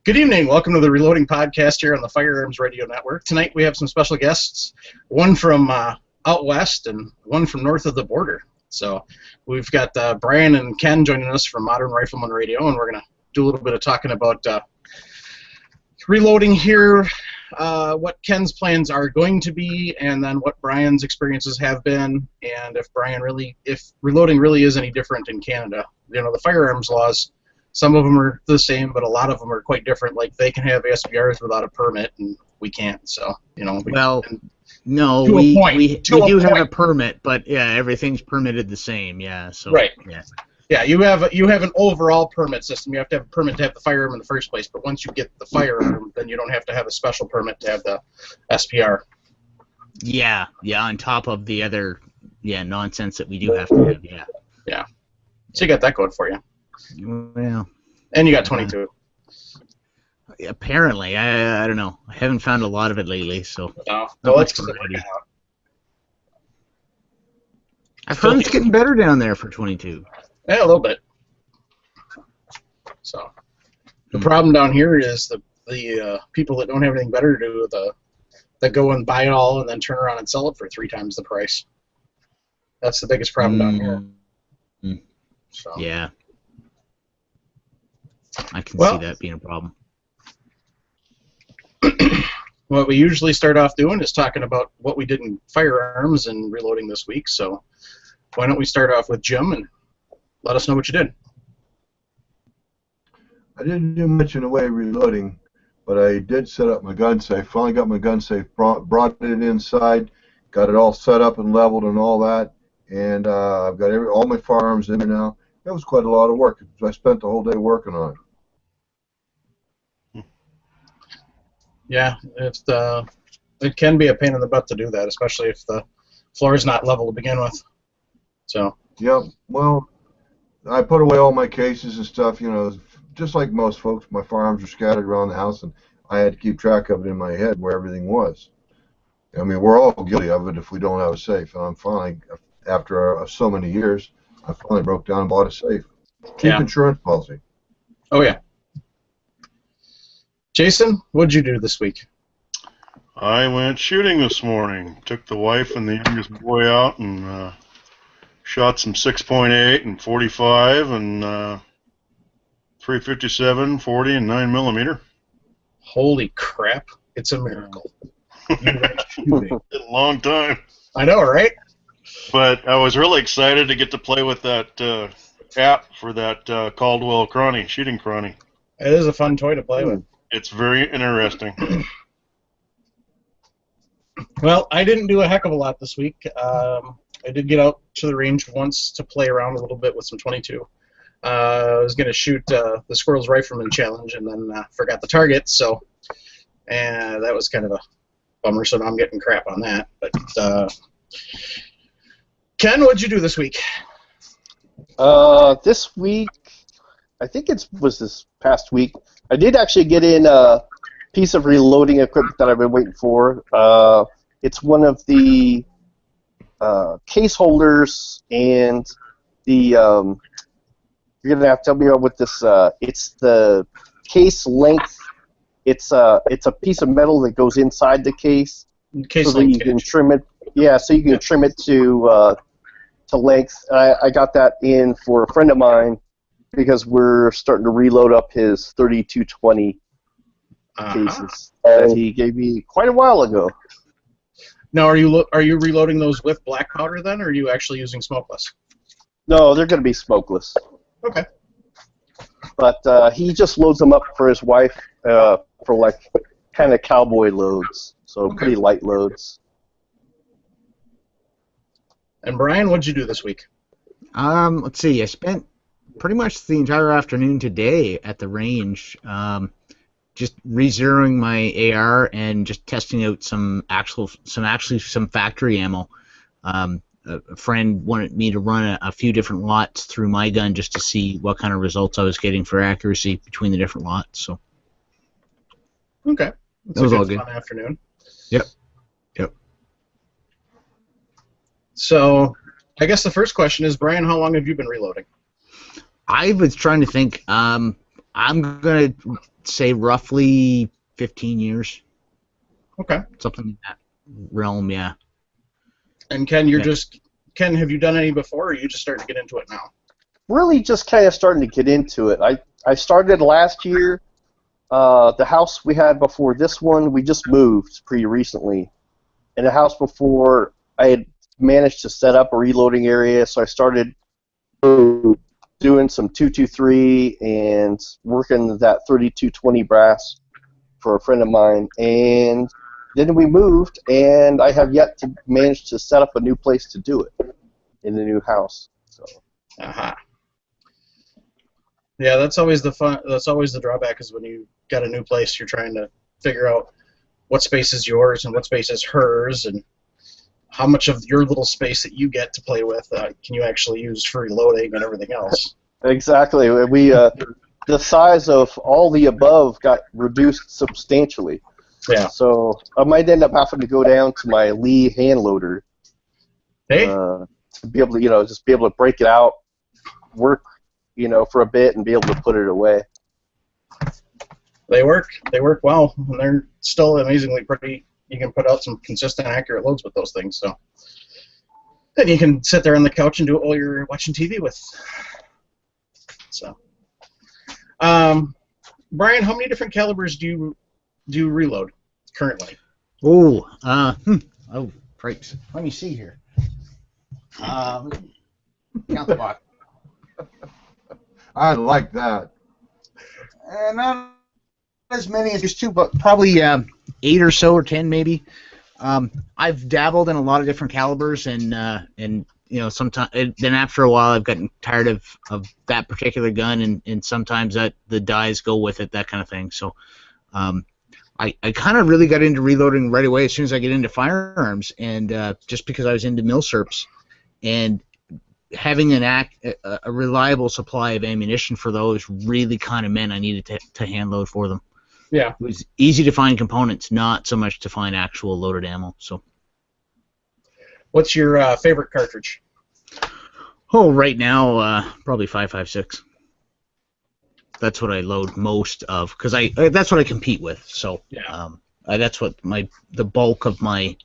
Good evening. Welcome to the Reloading Podcast here on the Firearms Radio Network. Tonight we have some special guests, one from out west and one from north of the border. So we've got Brian and Ken joining us from Modern Rifleman Radio, and we're going to do a little bit of talking about reloading here, what Ken's plans are going to be, and then what Brian's experiences have been, and if reloading really is any different in Canada. You know, the firearms laws, some of them are the same, but a lot of them are quite different. Like, they can have SBRs without a permit, and we can't. So, you know. We do have a permit, but yeah, everything's permitted the same. Yeah. So. Right. Yeah. Yeah, you have an overall permit system. You have to have a permit to have the firearm in the first place. But once you get the firearm, then you don't have to have a special permit to have the SPR. Yeah. On top of the other nonsense that we do have to have. Yeah. Yeah. So you got that going for you. Well, and you got 22. Apparently, I don't know. I haven't found a lot of it lately, so. No, let's go. I've heard it's getting better down there for 22. Yeah, a little bit. So, the problem down here is the people that don't have anything better to do, that go and buy it all and then turn around and sell it for 3 times the price. That's the biggest problem down here. So. Yeah. I can see that being a problem. What we usually start off doing is talking about what we did in firearms and reloading this week. So why don't we start off with Jim and let us know what you did. I didn't do much in the way of reloading, but I did set up my gun safe. Finally got my gun safe, brought it inside, got it all set up and leveled and all that, and I've got all my firearms in there now. That was quite a lot of work. I spent the whole day working on it. Yeah, it can be a pain in the butt to do that, especially if the floor is not level to begin with. So. Yeah, well, I put away all my cases and stuff. You know, just like most folks, my firearms are scattered around the house, and I had to keep track of it in my head where everything was. I mean, we're all guilty of it if we don't have a safe. And I'm finally, after so many years, I finally broke down and bought a safe. Cheap insurance policy. Oh yeah. Jason, what'd you do this week? I went shooting this morning. Took the wife and the youngest boy out and shot some 6.8 and 45 and 357, 40, and 9mm. Holy crap! It's a miracle. A long time. I know, right? But I was really excited to get to play with that app for that Caldwell shooting cronny. It is a fun toy to play with. It's very interesting. Well, I didn't do a heck of a lot this week. I did get out to the range once to play around a little bit with some 22. I was going to shoot the Squirrels Rifleman Challenge and then forgot the target, so that was kind of a bummer, so now I'm getting crap on that. But Ken, what'd you do this week? This week, I think it was this past week, I did actually get in a piece of reloading equipment that I've been waiting for. It's one of the case holders, and the you're gonna have to help me out with this. It's the case length. It's a piece of metal that goes inside the case, so that you can trim it. Yeah, so you can trim it to length. I got that in for a friend of mine because we're starting to reload up his 3220 cases that he gave me quite a while ago. Now, are you reloading those with black powder then, or are you actually using smokeless? No, they're going to be smokeless. Okay. But he just loads them up for his wife for like kind of cowboy loads, so pretty light loads. And Brian, what'd you do this week? Let's see. I spent pretty much the entire afternoon today at the range, just re-zeroing my AR and just testing out some factory ammo. A friend wanted me to run a few different lots through my gun just to see what kind of results I was getting for accuracy between the different lots. So. Okay. That was all good. Fun afternoon. Yep. So, I guess the first question is, Brian, how long have you been reloading? I was trying to think. I'm going to say roughly 15 years. Okay. Something in that realm, yeah. And Ken, Ken, have you done any before, or are you just starting to get into it now? Really just kind of starting to get into it. I started last year. The house we had before this one, we just moved pretty recently. And the house before, I had managed to set up a reloading area, so I started doing some 223 and working that 3220 brass for a friend of mine. And then we moved, and I have yet to manage to set up a new place to do it in the new house. So. Aha. Yeah, that's always the fun. That's always the drawback, is when you got a new place, you're trying to figure out what space is yours and what space is hers, and how much of your little space that you get to play with can you actually use for reloading and everything else. Exactly. We the size of all the above got reduced substantially. Yeah. So I might end up having to go down to my Lee hand loader. Hey. To be able to, just be able to break it out, work, for a bit, and be able to put it away. They work well, and they're still amazingly pretty. You can put out some consistent, accurate loads with those things. So then you can sit there on the couch and do it while you're watching TV with. So, Brian, how many different calibers do you reload currently? Oh, cripes. Let me see here. Count the box. I like that. Not as many as used to, but probably 8 or so, or 10 maybe. I've dabbled in a lot of different calibers, and sometimes then after a while I've gotten tired of that particular gun, and sometimes the dies go with it, that kind of thing. So I kind of really got into reloading right away as soon as I get into firearms, and just because I was into milsurps, and having a reliable supply of ammunition for those really kind of meant I needed to hand load for them. Yeah. It was easy to find components, not so much to find actual loaded ammo. So, what's your favorite cartridge? Oh, right now, probably 5.56. That's what I load most of, because that's what I compete with. So, yeah. That's what the bulk of my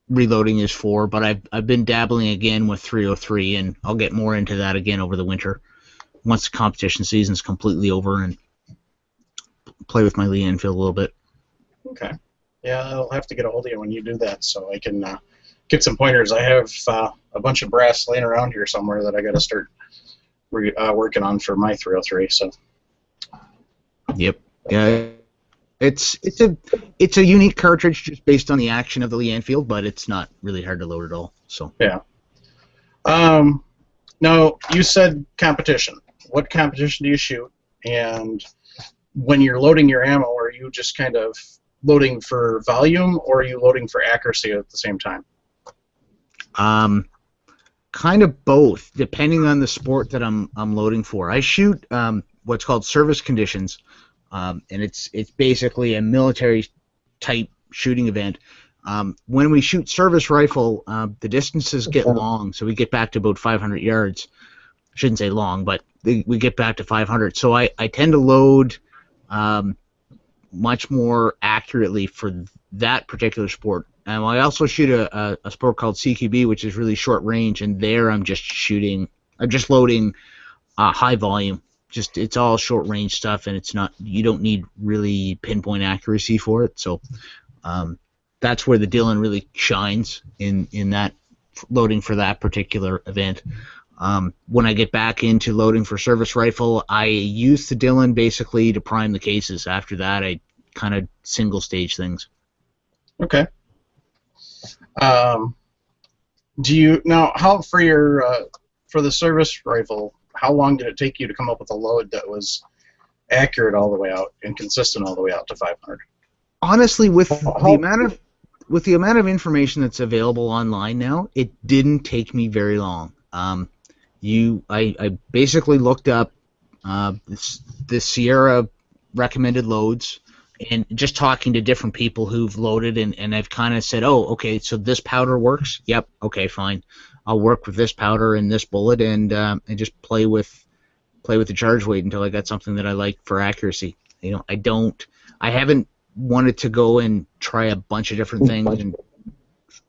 reloading is for. But I've been dabbling again with 303, and I'll get more into that again over the winter once the competition season's completely over, and play with my Lee Enfield a little bit. Okay. Yeah, I'll have to get a hold of you when you do that, so I can get some pointers. I have a bunch of brass laying around here somewhere that I got to start working on for my 303. So. Yep. Yeah. It's a unique cartridge just based on the action of the Lee Enfield, but it's not really hard to load at all. So. Yeah. Now you said competition. What competition do you shoot? And when you're loading your ammo, are you just kind of loading for volume, or are you loading for accuracy at the same time? Kind of both, depending on the sport that I'm loading for. I shoot what's called service conditions, and it's basically a military type shooting event. When we shoot service rifle, the distances get long, so we get back to about 500 yards. I shouldn't say long, but we get back to 500. So I tend to load much more accurately for that particular sport. I also shoot a sport called CQB, which is really short range, and there I'm just loading high volume. It's all short range stuff, and you don't need really pinpoint accuracy for it. So that's where the Dillon really shines in that loading for that particular event. When I get back into loading for service rifle, I use the Dillon basically to prime the cases. After that, I kind of single stage things. Okay. Do you now for the service rifle? How long did it take you to come up with a load that was accurate all the way out and consistent all the way out to 500? Honestly, with the amount of information that's available online now, it didn't take me very long. I basically looked up the Sierra recommended loads, and just talking to different people who've loaded, and I've kind of said, oh, okay, so this powder works? Yep, okay, fine. I'll work with this powder and this bullet, and just play with play with the charge weight until I got something that I like for accuracy. I haven't wanted to go and try a bunch of different things and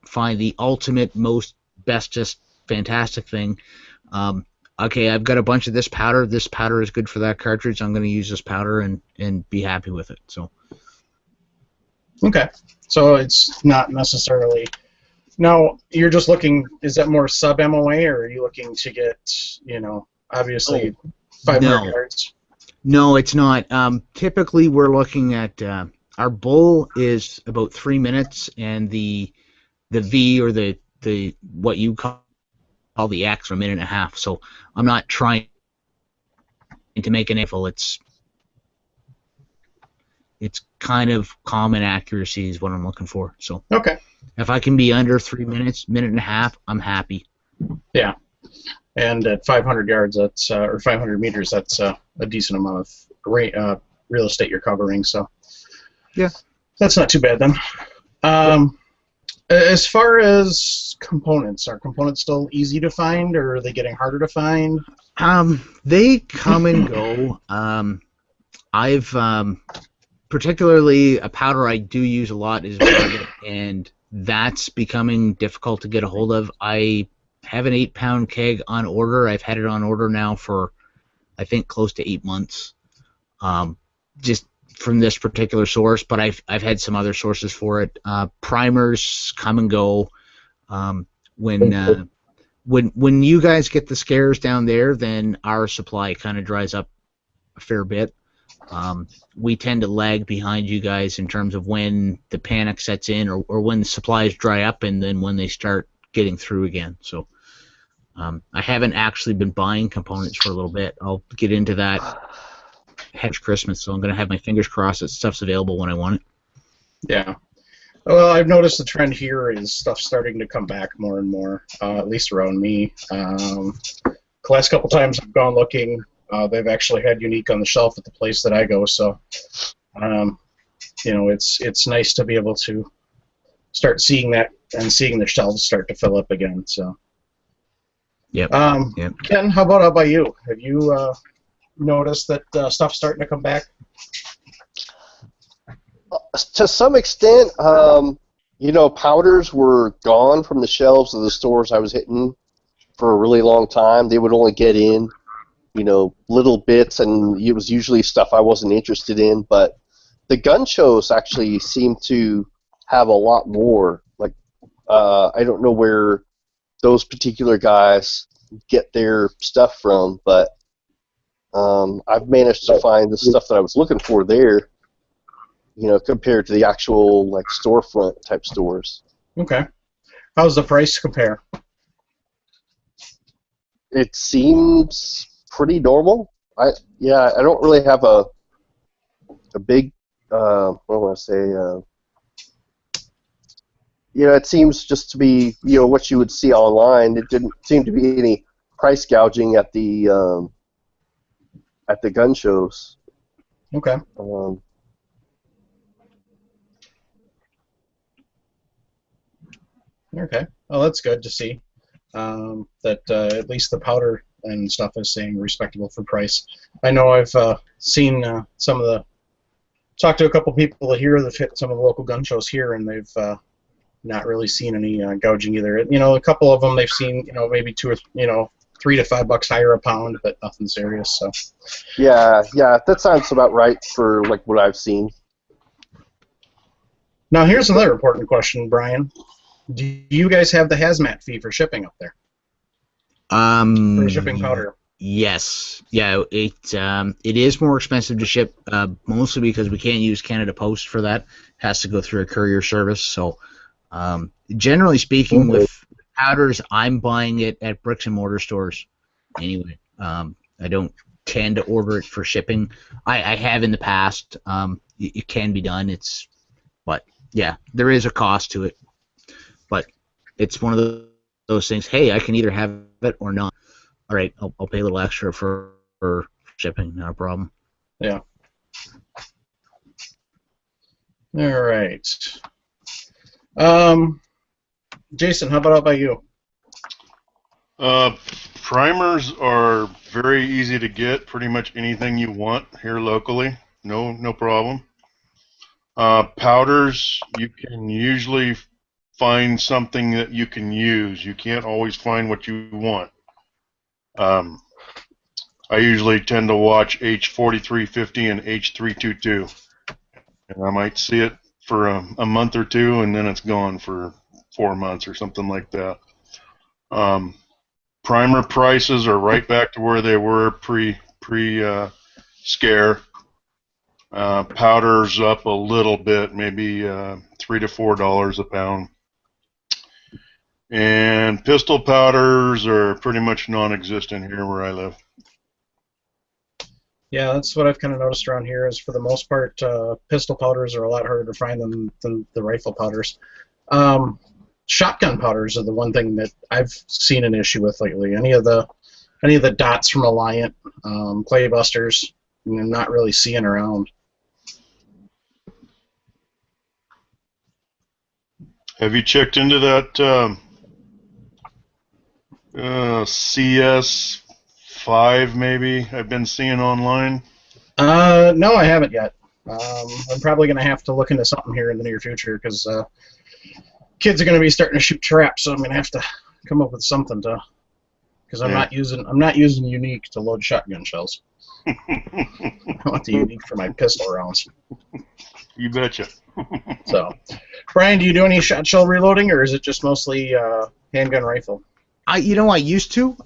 find the ultimate, most, bestest, fantastic thing. Okay, I've got a bunch of this powder. This powder is good for that cartridge. I'm going to use this powder and be happy with it. So. Okay, so it's not necessarily. Now you're just looking. Is that more sub MOA, or are you looking to get, obviously 500 yards? No, it's not. Typically, we're looking at our bull is about 3 minutes, and the V or the what you call the X are a minute and a half. So I'm not trying to make an rifle. It's kind of common accuracy is what I'm looking for. So okay, if I can be under 3 minutes, minute and a half, I'm happy. Yeah, and at 500 yards, that's or 500 meters, that's a decent amount of real estate you're covering. So yeah, that's not too bad then. As far as components, are components still easy to find, or are they getting harder to find? They come and go. I've particularly a powder I do use a lot is Velvet, and that's becoming difficult to get a hold of. I have an 8-pound keg on order. I've had it on order now for, I think, close to 8 months. Just from this particular source, but I've had some other sources for it. Primers come and go. When you guys get the scares down there, then our supply kind of dries up a fair bit. We tend to lag behind you guys in terms of when the panic sets in, or when the supplies dry up, and then when they start getting through again. So I haven't actually been buying components for a little bit. I'll get into that hedge Christmas, so I'm going to have my fingers crossed that stuff's available when I want it. Yeah. Well, I've noticed the trend here is stuff starting to come back more and more, at least around me. The last couple times I've gone looking, they've actually had Unique on the shelf at the place that I go, so it's nice to be able to start seeing that and seeing the shelves start to fill up again. So. Yep. Ken, how about you? Have you noticed that stuff's starting to come back? To some extent, powders were gone from the shelves of the stores I was hitting for a really long time. They would only get in, little bits, and it was usually stuff I wasn't interested in. But the gun shows actually seem to have a lot more. Like, I don't know where those particular guys get their stuff from, but I've managed to find the stuff that I was looking for there, compared to the actual storefront type stores. Okay. How's the price compare? It seems pretty normal. I don't really have a big what do I want to say? It seems just to be what you would see online. It didn't seem to be any price gouging at the gun shows. Okay. Okay. Well, that's good to see. That at least the powder and stuff is staying respectable for price. I know I've seen talked to a couple people here that fit some of the local gun shows here, and they've not really seen any gouging either. A couple of them they've seen, maybe $3 to $5 higher a pound, but nothing serious. So. Yeah, that sounds about right for what I've seen. Now here's another important question, Brian. Do you guys have the hazmat fee for shipping up there? For shipping powder. Yes. Yeah. It is more expensive to ship, mostly because we can't use Canada Post for that. It has to go through a courier service. So, generally speaking, with powders, I'm buying it at bricks and mortar stores. Anyway, I don't tend to order it for shipping. I have in the past. It can be done. But yeah, there is a cost to it. But it's one of those things. Hey, I can either have it or not. All right, I'll pay a little extra for shipping. Not a problem. Yeah. All right. Jason, how about you? Primers are very easy to get. Pretty much anything you want here locally, no problem. Powders, you can usually find something that you can use. You can't always find what you want. I usually tend to watch H4350 and H322, and I might see it for a month or two, and then it's gone for 4 months or something like that. Primer prices are right back to where they were pre-scare. Powder's up a little bit, maybe $3 to $4 a pound. And pistol powders are pretty much non-existent here where I live. Yeah, that's what I've kind of noticed around here. Is for the most part, pistol powders are a lot harder to find than the rifle powders. Shotgun powders are the one thing that I've seen an issue with lately. Any of the dots from Alliant, Claybusters, I'm not really seeing around. Have you checked into that CS5 maybe I've been seeing online? No, I haven't yet. I'm probably going to have to look into something here in the near future because kids are going to be starting to shoot traps, so I'm going to have to come up with something to. Because I'm not using unique to load shotgun shells. I want the unique for my pistol rounds. You betcha. So, Brian, do you do any shot shell reloading, or is it just mostly handgun rifle? I used to,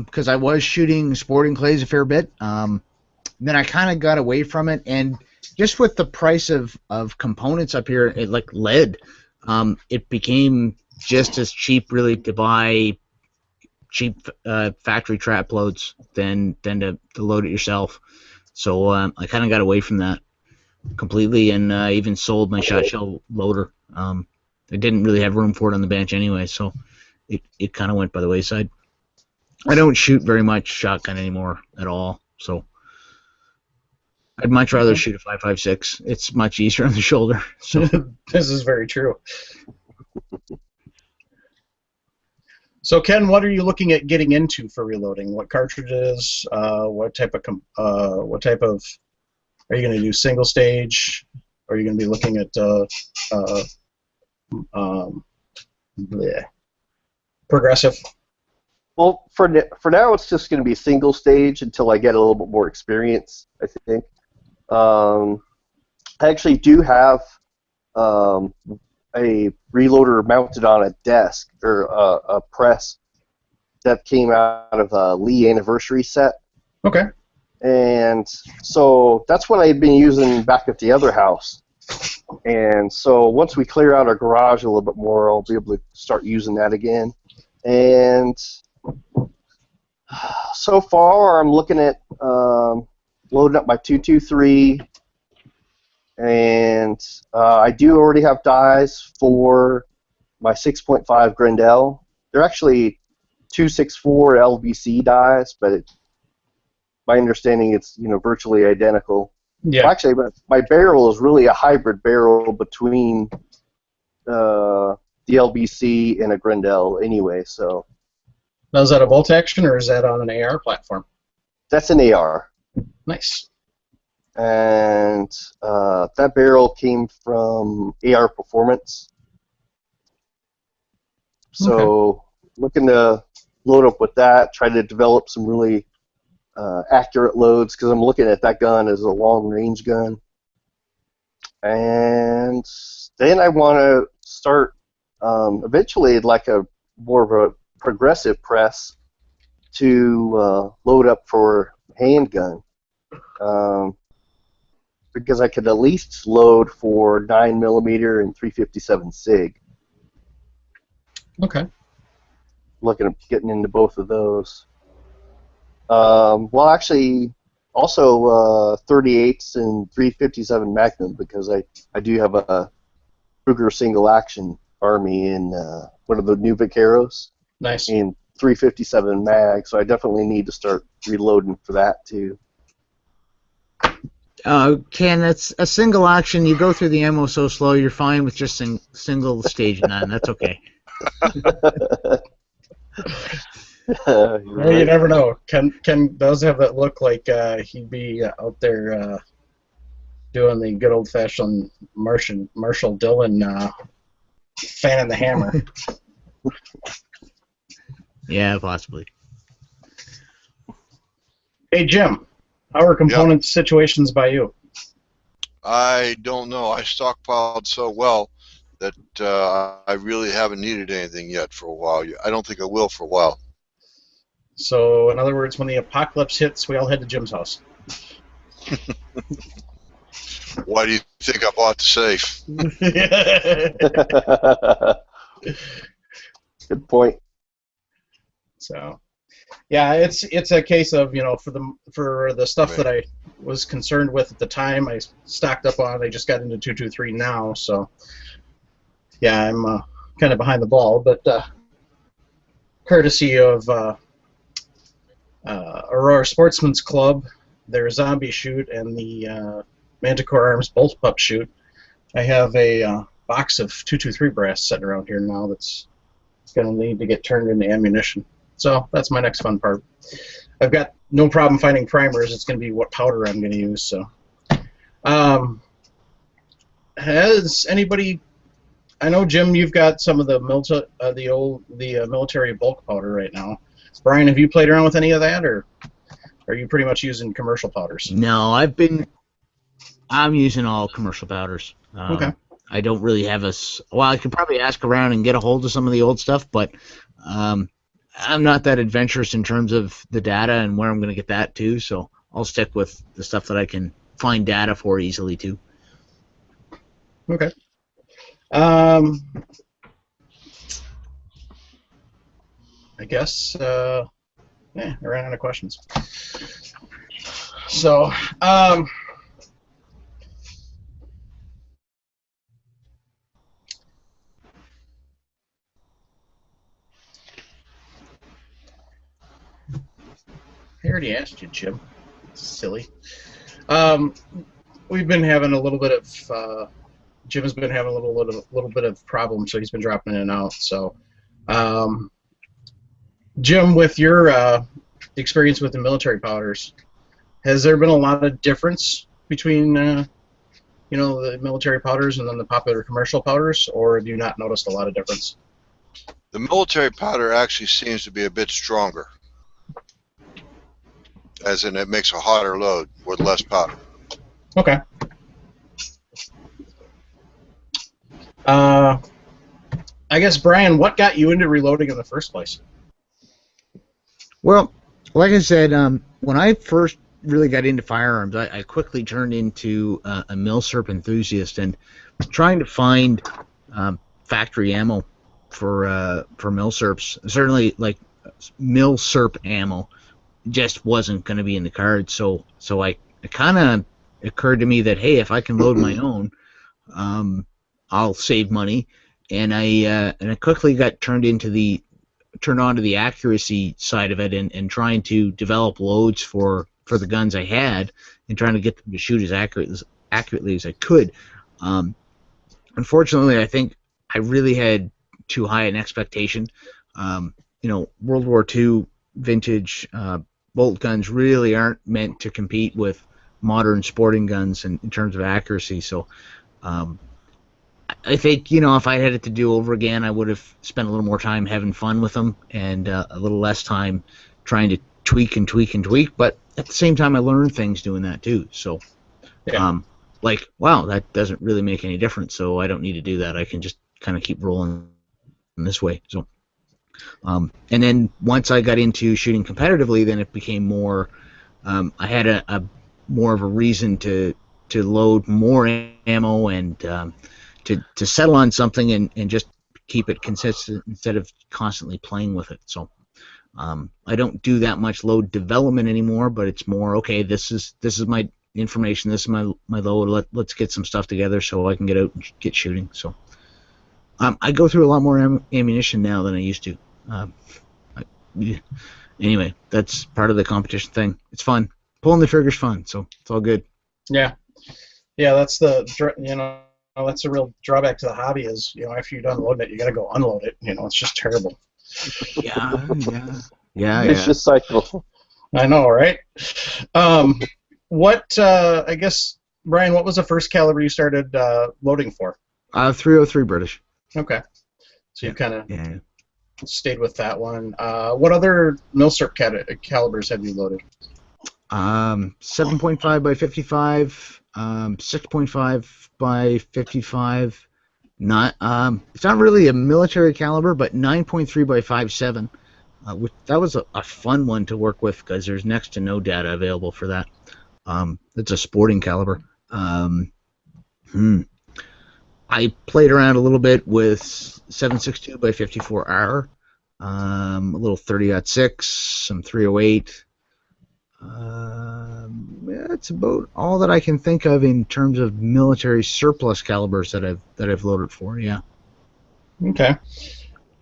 because I was shooting sporting clays a fair bit. Then I kind of got away from it, and just with the price of components up here, like lead, it became just as cheap, really, to buy cheap factory trap loads than to load it yourself. So I kind of got away from that completely, and even sold my shot shell loader. I didn't really have room for it on the bench anyway, so it kind of went by the wayside. I don't shoot very much shotgun anymore at all, so I'd much rather shoot a 5.56. It's much easier on the shoulder. So this is very true. So Ken, what are you looking at getting into for reloading? What cartridges? What type of? Are you going to do single stage? Or are you going to be looking at progressive? Well, for now, it's just going to be single stage until I get a little bit more experience, I think. I actually do have a reloader mounted on a desk, or a press, that came out of a Lee anniversary set. Okay. And so that's what I had been using back at the other house. And so once we clear out our garage a little bit more, I'll be able to start using that again. And so far, I'm looking at loading up my 223, and I do already have dies for my 6.5 Grendel. They're actually 264 LBC dies, but my understanding it's virtually identical. Yeah. Well, actually, my barrel is really a hybrid barrel between the LBC and a Grendel anyway. So. Now, is that a bolt action or is that on an AR platform? That's an AR. Nice. And that barrel came from AR Performance. So looking to load up with that, try to develop some really accurate loads, because I'm looking at that gun as a long-range gun. And then I want to start eventually like a more of a progressive press to load up for handgun, because I could at least load for 9mm and 357 SIG. Okay. Looking at getting into both of those. Well, actually, also 38s and 357 Magnum, because I do have a Ruger single action Army in one of the new Vaqueros. Nice. And 357 mag, so I definitely need to start reloading for that too. Ken, that's a single action. You go through the ammo so slow, you're fine with just single stage 9. That's okay. Well, you Right. never know. Ken does have that look like he'd be out there doing the good old-fashioned Marshall Dillon fanning the hammer. Yeah, possibly. Hey, Jim, how are component situations by you? I don't know. I stockpiled so well that I really haven't needed anything yet for a while. I don't think I will for a while. So, in other words, when the apocalypse hits, we all head to Jim's house. Why do you think I bought the safe? Good point. So, yeah, it's a case of, you know, for the stuff that I was concerned with at the time, I stocked up on. I just got into 223 now, so yeah, I'm kind of behind the ball, but courtesy of Aurora Sportsman's Club, their zombie shoot, and the Manticore Arms bolt pup shoot, I have a box of 223 brass sitting around here now that's going to need to get turned into ammunition. So that's my next fun part. I've got no problem finding primers. It's going to be what powder I'm going to use. So, has anybody? I know, Jim, you've got some of the military bulk powder right now. Brian, have you played around with any of that, or are you pretty much using commercial powders? No, I'm using all commercial powders. Okay. I don't really have well, I could probably ask around and get a hold of some of the old stuff, but I'm not that adventurous in terms of the data and where I'm going to get that to, so I'll stick with the stuff that I can find data for easily too. Okay. I guess, I ran out of questions. So, I already asked you, Jim. Silly. We've been having a little bit of Jim has been having a little bit of problems, so he's been dropping in and out. So, Jim, with your experience with the military powders, has there been a lot of difference between you know, the military powders and then the popular commercial powders, or have you not noticed a lot of difference? The military powder actually seems to be a bit stronger, as in it makes a hotter load with less powder. Okay. I guess, Brian, what got you into reloading in the first place? Well, like I said, when I first really got into firearms, I quickly turned into a milsurp enthusiast, and trying to find factory ammo for milsurps, certainly like milsurp ammo, just wasn't going to be in the cards. So it kind of occurred to me that, hey, if I can load my own, I'll save money, and I quickly got turned on to the accuracy side of it, and trying to develop loads for the guns I had, and trying to get them to shoot as accurately as I could. Unfortunately, I think I really had too high an expectation. You know, World War II vintage bolt guns really aren't meant to compete with modern sporting guns in terms of accuracy. So I think, you know, if I had it to do over again, I would have spent a little more time having fun with them, and a little less time trying to tweak and tweak and tweak. But at the same time, I learned things doing that too. So, Yeah. like, wow, that doesn't really make any difference. So I don't need to do that. I can just kind of keep rolling in this way. So, and then once I got into shooting competitively, then it became more. I had a more of a reason to load more ammo, and to settle on something and just keep it consistent instead of constantly playing with it. So I don't do that much load development anymore, but it's more, okay, this is my information, this is my load, let's get some stuff together so I can get out and get shooting. So I go through a lot more ammunition now than I used to. Anyway, that's part of the competition thing. It's fun. Pulling the trigger's fun, so it's all good. Yeah, that's that's a real drawback to the hobby is, you know, after you're done loading it, you got to go unload it. You know, it's just terrible. Yeah. Yeah, vicious cycle. I know, right? I guess, Brian, what was the first caliber you started loading for? 303 British. Okay. So you kind of Yeah. stayed with that one. What other milsurp calibers have you loaded? 7.5 by 55, 6.5 by 55. It's not really a military caliber, but 9.3 by 5.7. That was a fun one to work with because there's next to no data available for that. It's a sporting caliber. I played around a little bit with 7.62 by 54R, a little 30-06, some 308. That's about all that I can think of in terms of military surplus calibers that I've loaded for. Yeah. Okay.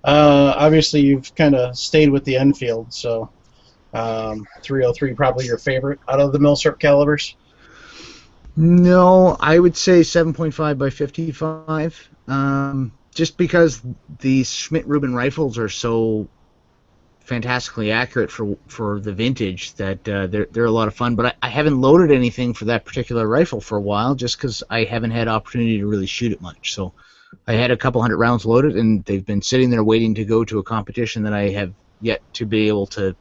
Obviously, you've kind of stayed with the Enfield, so 303 probably your favorite out of the milsurp calibers. No, I would say 7.5 by 55. Just because these Schmidt-Rubin rifles are so fantastically accurate for the vintage that they're a lot of fun. But I haven't loaded anything for that particular rifle for a while, just because I haven't had opportunity to really shoot it much. So I had a couple hundred rounds loaded, and they've been sitting there waiting to go to a competition that I have yet to be able to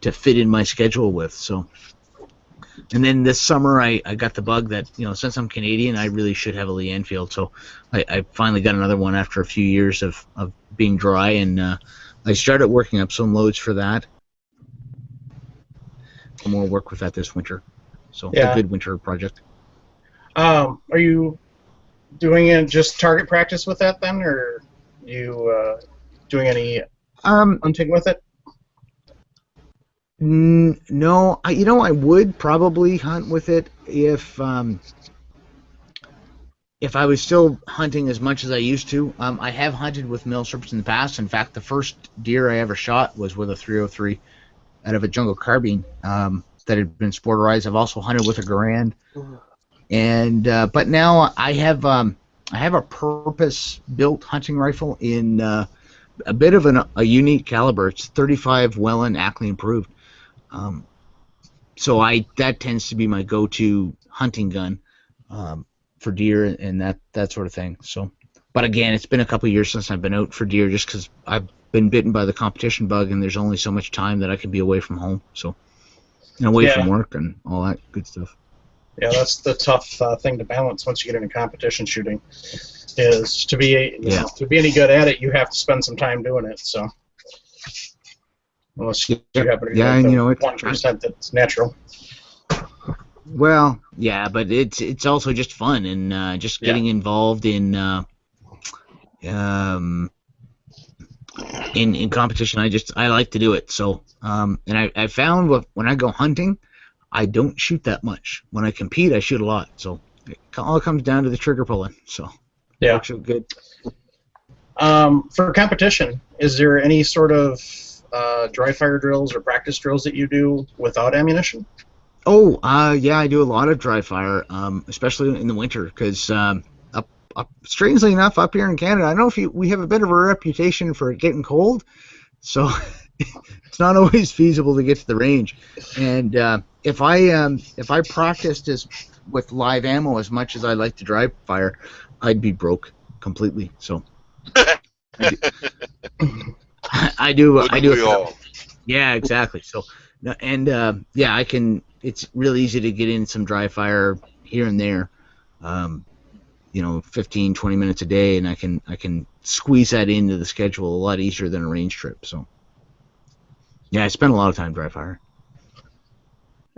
fit in my schedule with. So. And then this summer, I got the bug that, since I'm Canadian, I really should have a Lee Enfield. So I finally got another one after a few years of being dry, and I started working up some loads for that. More work with that this winter. So yeah. A good winter project. Are you doing just target practice with that then, or are you doing any hunting with it? No, I would probably hunt with it if I was still hunting as much as I used to. I have hunted with milsurps in the past. In fact, the first deer I ever shot was with a 303 out of a jungle carbine that had been sporterized. I've also hunted with a Garand, and but now I have a purpose-built hunting rifle in a bit of a unique caliber. It's 35 Wellen Ackley improved. So that tends to be my go-to hunting gun for deer and that sort of thing. So, but again, it's been a couple of years since I've been out for deer, just because I've been bitten by the competition bug, and there's only so much time that I can be away from home, so away from work and all that good stuff. Yeah, that's the tough thing to balance once you get into competition shooting. Is to be to be any good at it, you have to spend some time doing it. So. Unless you happen to be and 1% that's natural. Well, yeah, but it's also just fun and just getting involved in competition. I like to do it. So and I found when I go hunting, I don't shoot that much. When I compete, I shoot a lot. So it all comes down to the trigger pulling. So yeah, works out good. For competition, is there any sort of dry fire drills or practice drills that you do without ammunition? Oh, yeah, I do a lot of dry fire, especially in the winter, because strangely enough, up here in Canada, I don't know if we have a bit of a reputation for it getting cold, so it's not always feasible to get to the range. And if I practiced with live ammo as much as I like to dry fire, I'd be broke completely. So. I do. Yeah, exactly. So, and I can. It's really easy to get in some dry fire here and there. 15, 20 minutes a day, and I can squeeze that into the schedule a lot easier than a range trip. So, yeah, I spend a lot of time dry fire.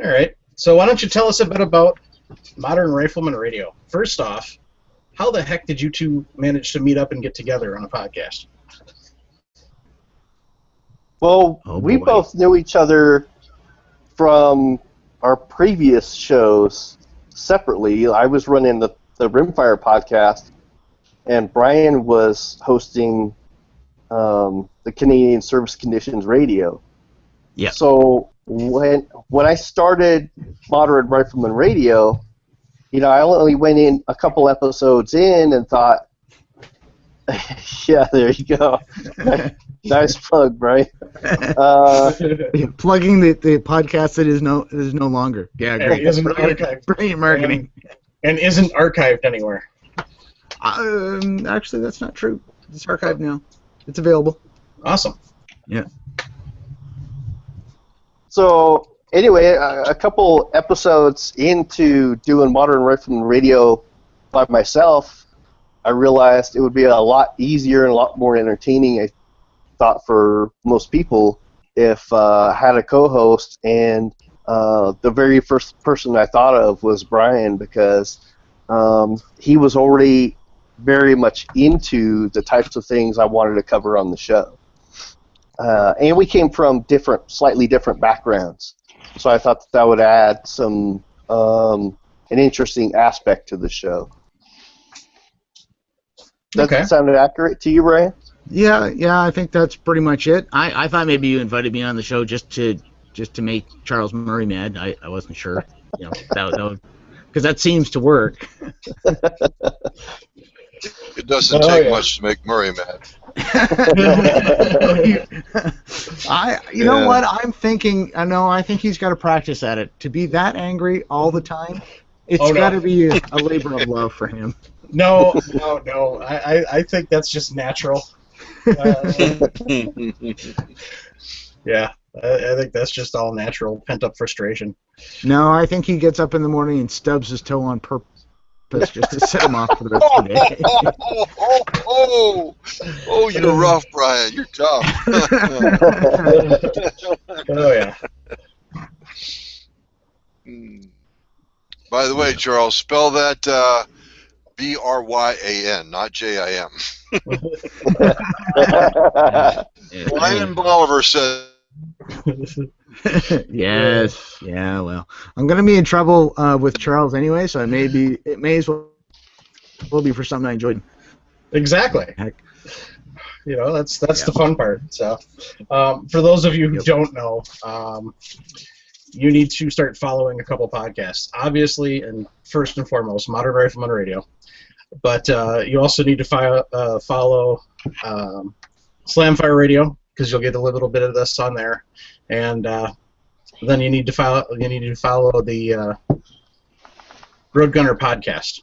All right. So why don't you tell us a bit about Modern Rifleman Radio? First off, how the heck did you two manage to meet up and get together on a podcast? Well, we both knew each other from our previous shows separately. I was running the Rimfire podcast, and Brian was hosting the Canadian Service Conditions Radio. Yeah. So when I started Modern Rifleman Radio, I only went in a couple episodes in and thought, Yeah, there you go. Nice plug, Brian. Plugging the podcast that is no longer. Yeah, And great. isn't archived. Brilliant marketing. And isn't archived anywhere. Actually, that's not true. It's archived now. It's available. Awesome. Yeah. So anyway, a couple episodes into doing Modern Rifleman Radio by myself, I realized it would be a lot easier and a lot more entertaining, I thought, for most people if I had a co-host. And the very first person I thought of was Brian, because he was already very much into the types of things I wanted to cover on the show. And we came from slightly different backgrounds, so I thought that would add some an interesting aspect to the show. Does that sound accurate to you, Brian? Yeah, I think that's pretty much it. I thought maybe you invited me on the show just to make Charles Murray mad. I wasn't sure, that would, because that seems to work. It doesn't take much to make Murray mad. You know what? I'm thinking. I think he's got to practice at it. To be that angry all the time, it's got to be a labor of love for him. No. I think that's just natural. Yeah, I think that's just all natural, pent-up frustration. No, I think he gets up in the morning and stubs his toe on purpose just to set him off for the rest of the day. Oh, you're rough, Brian. You're tough. Oh, yeah. By the way, Charles, spell that Bryan, not Jim. Brian Bolivar said. Yes. Yeah. Well, I'm going to be in trouble with Charles anyway, so it may as well be for something I enjoyed. Exactly. Heck. That's the fun part. So, for those of you who don't know, you need to start following a couple podcasts. Obviously, and first and foremost, Modern Rifleman Radio. But you also need to follow Slamfire Radio, because you'll get a little bit of this on there, and then you need to follow the Road Gunner podcast,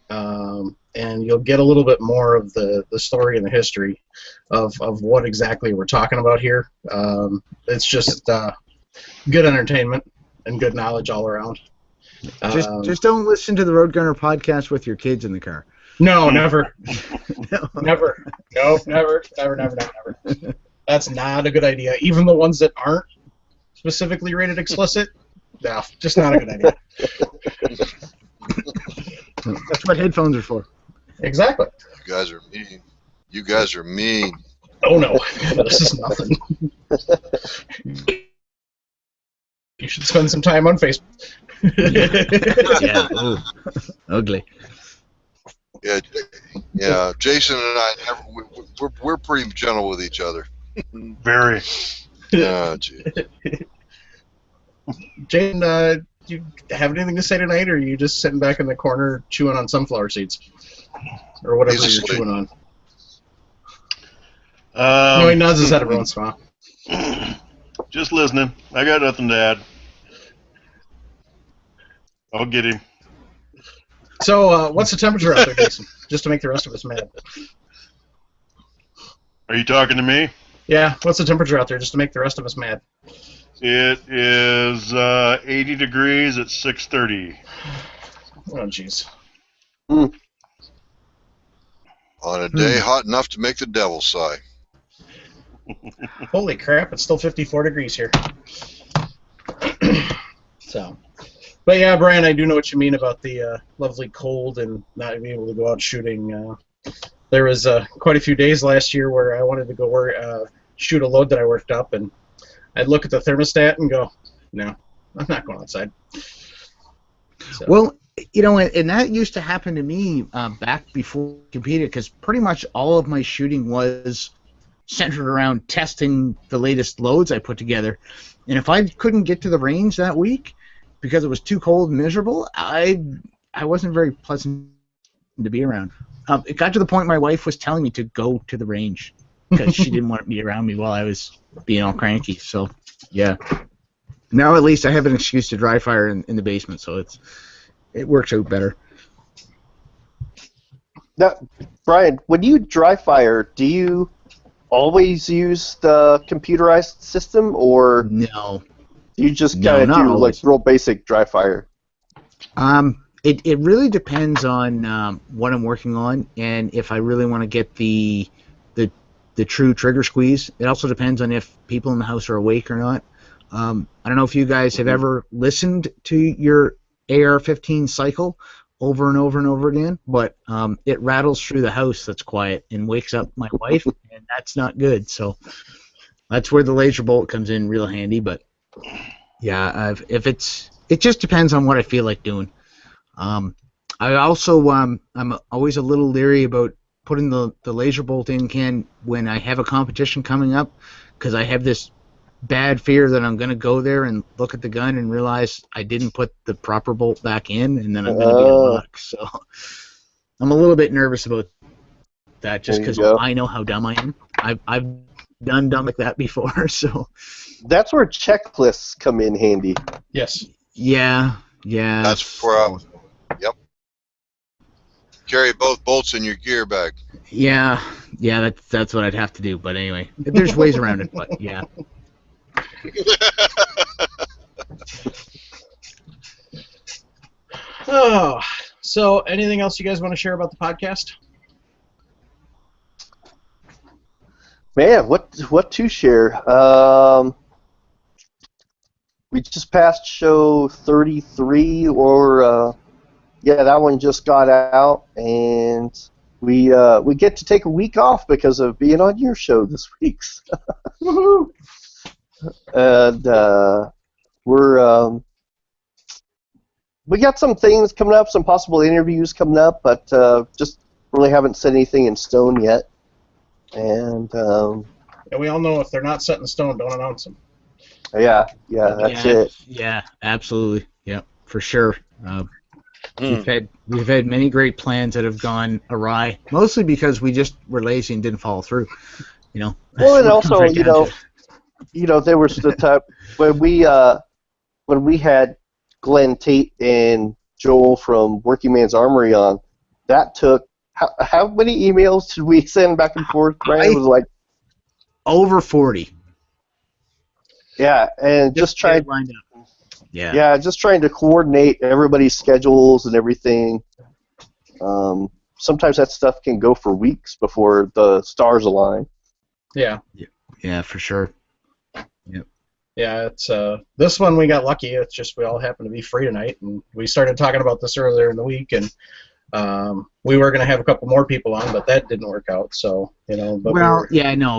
and you'll get a little bit more of the story and the history of what exactly we're talking about here. It's just good entertainment and good knowledge all around. Just don't listen to the Road Gunner podcast with your kids in the car. No, never. Never. Nope, never. That's not a good idea. Even the ones that aren't specifically rated explicit, no, just not a good idea. That's what headphones are for. Exactly. You guys are mean. Oh, no. This is nothing. You should spend some time on Facebook. Yeah. Ooh. Ugly. Yeah. Jason and I we're pretty gentle with each other. Very. Yeah, gee. Jason, do you have anything to say tonight, or are you just sitting back in the corner chewing on sunflower seeds, or whatever you're chewing on? No, he nods his head every once in a while. Just listening. I got nothing to add. I'll get him. So, what's the temperature out there, Jason? Just to make the rest of us mad. Are you talking to me? Yeah, what's the temperature out there, just to make the rest of us mad? It is 80 degrees at 6:30. Oh, jeez. Mm. On a day hot enough to make the devil sigh. Holy crap, it's still 54 degrees here. So, but yeah, Brian, I do know what you mean about the lovely cold and not being able to go out shooting. There was quite a few days last year where I wanted to go shoot a load that I worked up, and I'd look at the thermostat and go, no, I'm not going outside. So. Well, and that used to happen to me back before I competed, because pretty much all of my shooting was centered around testing the latest loads I put together. And if I couldn't get to the range that week because it was too cold and miserable, I wasn't very pleasant to be around. It got to the point my wife was telling me to go to the range because she didn't want to be around me while I was being all cranky. So, yeah. Now at least I have an excuse to dry fire in the basement, so it works out better. Now, Brian, when you dry fire, do you always use the computerized system, or no? You just kind of do like real basic dry fire? It really depends on what I'm working on, and if I really want to get the true trigger squeeze. It also depends on if people in the house are awake or not. I don't know if you guys have ever listened to your AR-15 cycle over and over and over again, but it rattles through the house that's quiet and wakes up my wife, and that's not good. So that's where the laser bolt comes in real handy. But yeah, it just depends on what I feel like doing. I also I'm always a little leery about putting the laser bolt in can when I have a competition coming up, because I have this bad fear that I'm going to go there and look at the gun and realize I didn't put the proper bolt back in, and then I'm going to be a muck. So I'm a little bit nervous about that, just because I know how dumb I am. I've done dumb like that before, so that's where checklists come in handy. Yes. Yeah. That's for yep. Carry both bolts in your gear bag. Yeah, that's what I'd have to do. But anyway, there's ways around it. But yeah. Oh, so anything else you guys want to share about the podcast? Man, what to share? We just passed show 33, or yeah, that one just got out, and we get to take a week off because of being on your show this week. Woohoo! And we got some things coming up, some possible interviews coming up, but just really haven't set anything in stone yet. And we all know if they're not set in stone, don't announce them. Yeah, that's it. Yeah, absolutely. Yeah, for sure. We've had many great plans that have gone awry, mostly because we just were lazy and didn't follow through. Well, and also, there was the time when we had Glenn Tate and Joel from Working Man's Armory on. That took how many emails did we send back and forth? Brian was like over 40. Yeah, and just trying lined up. Yeah, just trying to coordinate everybody's schedules and everything. Sometimes that stuff can go for weeks before the stars align. Yeah. Yeah, for sure. Yep. Yeah, it's this one we got lucky. It's just we all happened to be free tonight, and we started talking about this earlier in the week, and we were going to have a couple more people on, but that didn't work out. So But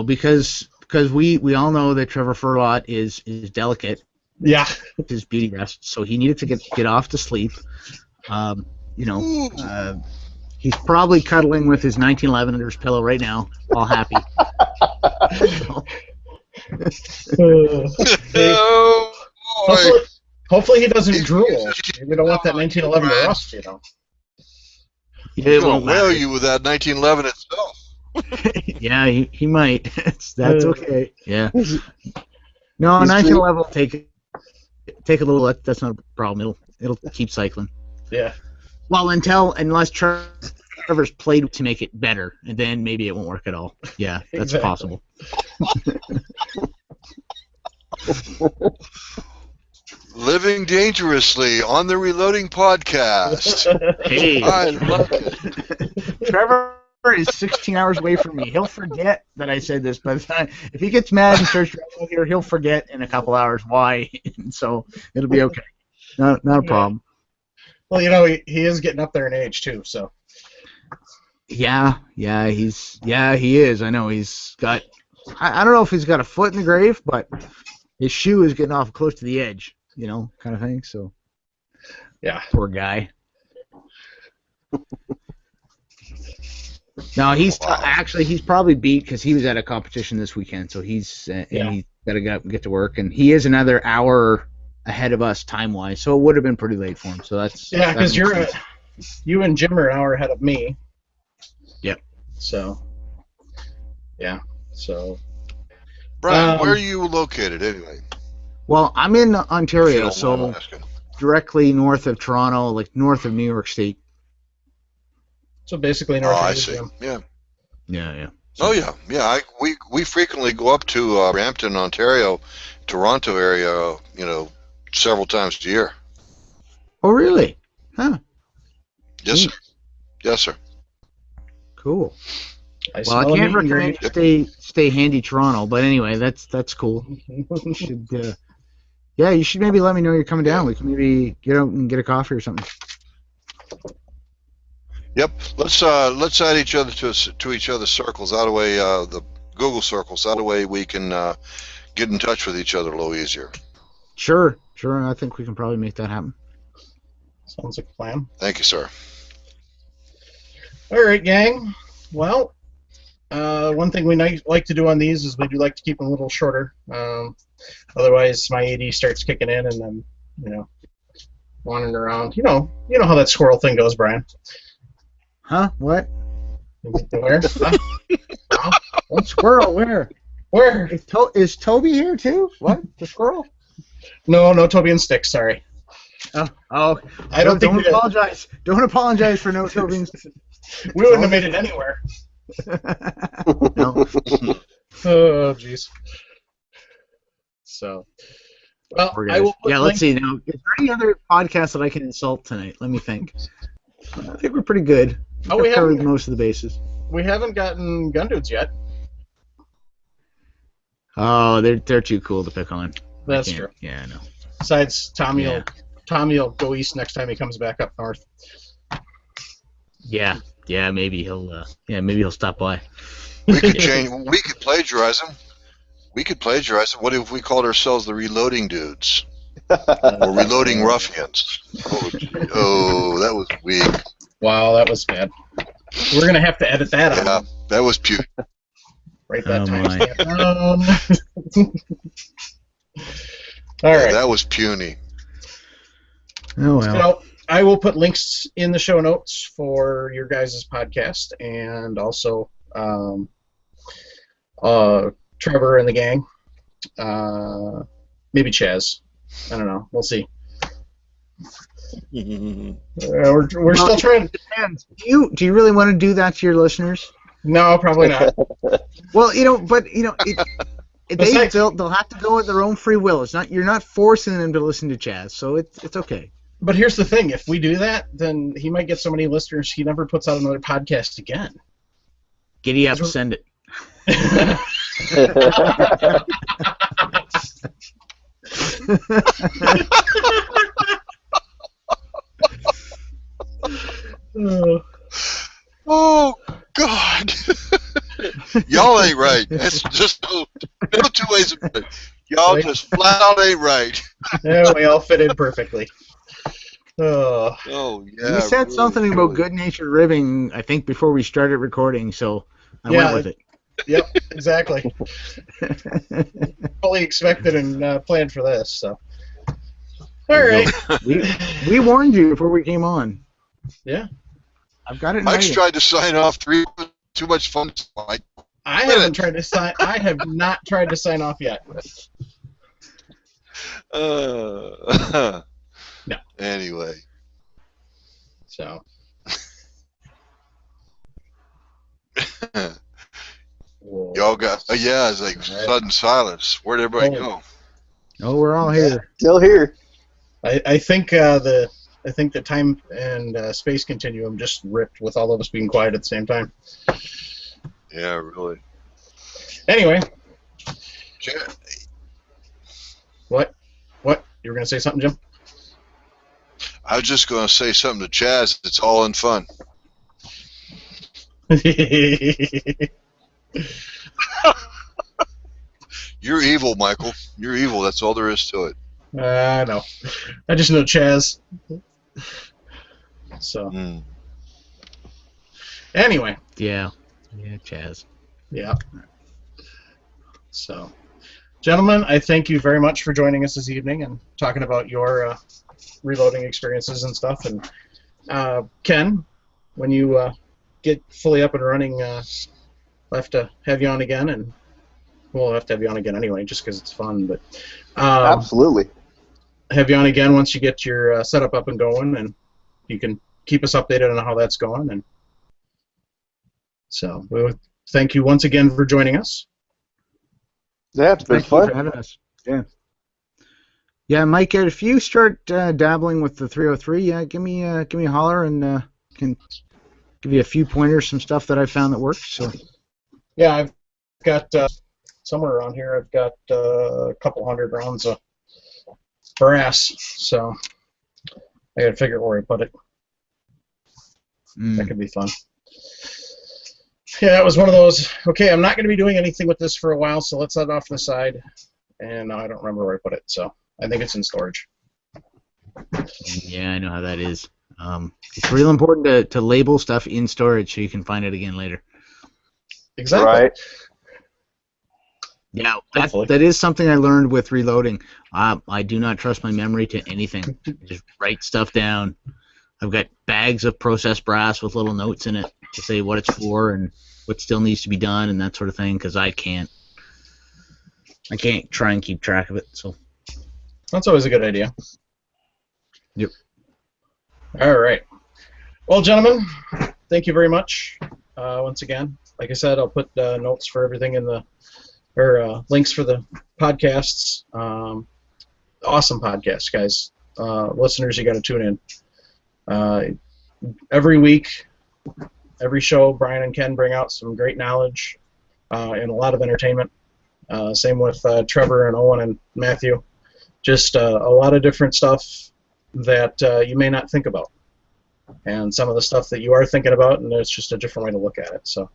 because we all know that Trevor Furlot is delicate. Yeah. With his beauty rest, so he needed to get off to sleep. He's probably cuddling with his 1911 under his pillow right now, all happy. Hopefully he doesn't drool. We don't want that 1911 to rust, He's going to whale you with that 1911 itself. Yeah, he might. That's okay. Yeah. No, 1911 will take a little. That's not a problem. It'll keep cycling. Yeah. Well, unless Trevor's played to make it better, and then maybe it won't work at all. Yeah, that's possible. Living Dangerously on the Reloading Podcast. Hey, I love it. Trevor is 16 hours away from me. He'll forget that I said this by the time. If he gets mad and starts driving here, he'll forget in a couple hours why. So it'll be okay. Not a problem. Well, he is getting up there in age too. So. Yeah, he is. I know he's got. I don't know if he's got a foot in the grave, but his shoe is getting off close to the edge. Kind of thing. So. Yeah. Poor guy. No, he's actually he's probably beat because he was at a competition this weekend, so he's and he's got to get to work, and he is another hour ahead of us time wise, so it would have been pretty late for him. So that's because you and Jim are an hour ahead of me. So, yeah. So, Brian, where are you located anyway? Well, I'm in If you Ontario, don't mind so asking. directly north of Toronto, like north of New York State. so basically Oh, north of I you, see. Jim. Yeah. Yeah. Oh, yeah. Yeah. We frequently go up to Brampton, Ontario, Toronto area, several times a year. Oh, really? Huh. Yes, sir. Neat. Yes, sir. Cool. I Well, I smell a can't meet and recommend greet. you stay handy Toronto, but anyway, that's cool. You should, you should maybe let me know you're coming down. We can maybe get out and get a coffee or something. Yep. Let's add each other to each other's circles. That way, the Google circles. That way, we can get in touch with each other a little easier. Sure. I think we can probably make that happen. Sounds like a plan. Thank you, sir. All right, gang. Well, one thing we like to do on these is we do like to keep them a little shorter. Otherwise, my AD starts kicking in, and I'm, wandering around. You know how that squirrel thing goes, Brian. Huh? What? Where? What squirrel? Where? Where? Is Toby here too? What? The squirrel? No, Toby and Sticks. Sorry. Oh. I don't think Don't apologize. Don't apologize for no Toby and Sticks. we wouldn't have made it anywhere. No. Oh, jeez. So, well, Poor I guys. will put Let's see. Now, is there any other podcast that I can insult tonight? Let me think. I think we're pretty good. Oh, we covered haven't- most of the bases. We haven't gotten Gun Dudes yet. Oh, they're too cool to pick on. That's I can't- true. Yeah, I know. Besides, Tommy Yeah. will go east next time he comes back up north. Yeah, maybe he'll stop by. We could change. We could plagiarize them. What if we called ourselves the Reloading Dudes or Reloading Ruffians? Oh, that was weak. Wow, that was bad. We're gonna have to edit that Yeah, out. that was puke. Write that Oh, timestamp down. All Yeah, right. that was puny. Oh well. So I will put links in the show notes for your guys' podcast, and also Trevor and the gang. Maybe Chaz. I don't know. We'll see. We're still trying. Depends. Do you really want to do that to your listeners? No, probably not. Well, Besides- they'll have to go at their own free will. You're not forcing them to listen to Chaz, so it's okay. But here's the thing: if we do that, then he might get so many listeners he never puts out another podcast again. Giddy up, send it. Oh God! Y'all ain't right. It's just no two ways about it. Y'all just flat out ain't right. Yeah, we all fit in perfectly. Oh. Oh yeah. You said really, something about really. good-natured ribbing, I think, before we started recording, so I went with it. Yep, exactly. Fully expected and planned for this. So, all right. We warned you before we came on. Yeah. I've got it in Mike's writing. tried to sign off 3. Too much fun, Mike. I haven't tried to sign. I have not tried to sign off yet. No. Anyway. So. Whoa. Y'all got. It's like sudden silence. Where'd everybody go? Oh, we're all here. Still here. I think the time and space continuum just ripped with all of us being quiet at the same time. Yeah, really. Anyway, Yeah. what? You were gonna say something, Jim? I was just going to say something to Chaz. It's all in fun. You're evil, Michael. You're evil. That's all there is to it. No, I just know Chaz. So anyway, Yeah, Chaz. yeah. So, gentlemen, I thank you very much for joining us this evening and talking about your reloading experiences and stuff. And Ken, when you get fully up and running, we'll have to have you on again, and we'll have to have you on again anyway, just because it's fun. But Absolutely. Have you on again once you get your setup up and going, and you can keep us updated on how that's going. And so we'll thank you once again for joining us. Yeah, it's been Thank you fun. for having us. Yeah. Yeah, Mike, if you start dabbling with the 303, yeah, give me a holler, and can give you a few pointers, some stuff that I found that works. So. Yeah, I've got somewhere around here. I've got a couple hundred rounds of brass, so I gotta figure out where I put it. That could be fun. Yeah, it was one of those. Okay, I'm not going to be doing anything with this for a while, so let's set it off to the side. And I don't remember where I put it, so I think it's in storage. Yeah, I know how that is. It's real important to label stuff in storage so you can find it again later. Exactly. Right. Yeah, that is something I learned with reloading. I do not trust my memory to anything. Just write stuff down. I've got bags of processed brass with little notes in it to say what it's for and what still needs to be done and that sort of thing, because I can't try and keep track of it. So that's always a good idea. Yep. All right. Well, gentlemen, thank you very much once again. Like I said, I'll put notes for everything in the links for the podcasts. Awesome podcast, guys. Listeners, you got to tune in. Every week, every show, Brian and Ken bring out some great knowledge and a lot of entertainment. Same with Trevor and Owen and Matthew. Just a lot of different stuff that you may not think about. And some of the stuff that you are thinking about, and it's just a different way to look at it. So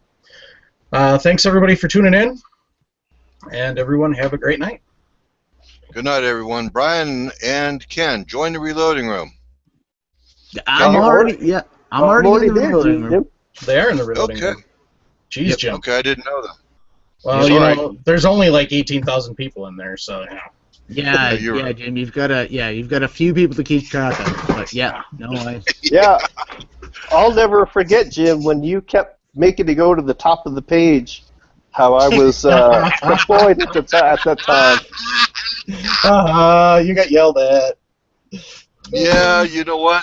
thanks, everybody, for tuning in. And everyone, have a great night. Good night, everyone. Brian and Ken, join the reloading room. I'm already in the reloading room. They are in the reloading room. Okay. Jeez, Jim. Okay, I didn't know that. Well, you know, there's only like 18,000 people in there, so you know. Yeah, Jim. You've got a few people to keep track of. But yeah, Yeah, I'll never forget, Jim, when you kept making it go to the top of the page. How I was deployed at that time. You got yelled at. Yeah, you know what?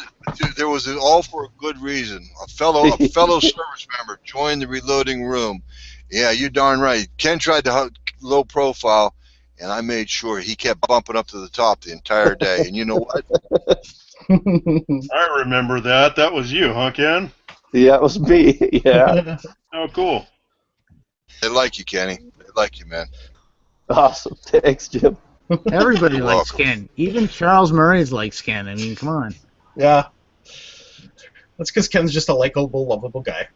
There was all for a good reason. A fellow service member joined the reloading room. Yeah, you're darn right. Ken tried to low profile, and I made sure he kept bumping up to the top the entire day. And you know what? I remember that. That was you, huh, Ken? Yeah, it was me. Yeah. Oh, cool. They like you, Kenny. They like you, man. Awesome. Thanks, Jim. Everybody likes Ken. Even Charles Murray's likes Ken. I mean, come on. Yeah. That's because Ken's just a likable, lovable guy.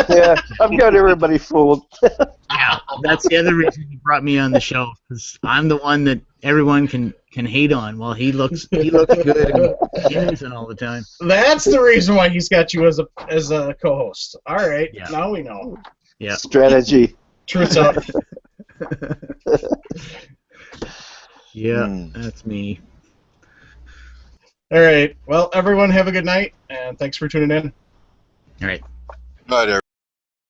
Yeah, I've got everybody fooled. Yeah, that's the other reason he brought me on the show, because I'm the one that everyone can hate on. Well, he looks good and innocent all the time. That's the reason why he's got you as a co-host. All right, Yeah. Now we know. Yeah. Strategy. Truth's out. Yeah, that's me. All right. Well, everyone, have a good night, and thanks for tuning in. All right. Good night, everyone.